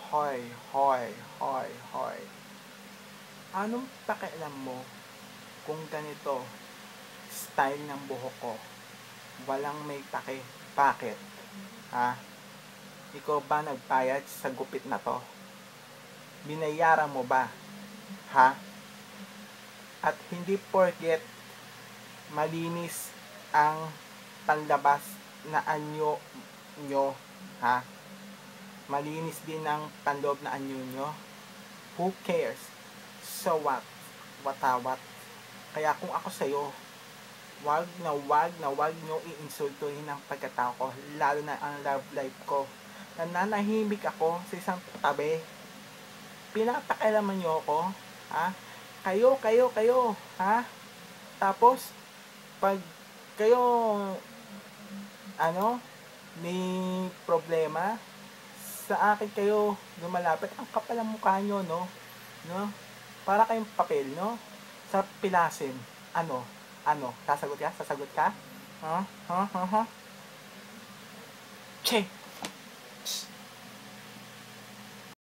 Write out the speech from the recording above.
Hoy, hoy, hoy, hoy. Anong pakialam mo kung ganito style ng buhok ko? Walang may pake. Bakit? Ha? Ikaw ba nagbayad sa gupit na to? Binayaran mo ba? Ha? At hindi porket malinis ang panlabas na anyo nyo, ha? Malinis din ang panloob na anyo nyo. Who cares? So what? Watawat. Kaya kung ako sa'yo, wag nyo iinsultuhin ang pagkatao ko, lalo na ang love life ko. Nananahimik ako sa isang tabi. Pinapakialaman nyo ako, ha? Kayo, ha? Tapos, pag kayo, may problema, sa akin kayo lumalapit, ang kapal ang mukha nyo, no? Para kayong papel, no? Sa pilasin. Sasagot ka? Ha? Che!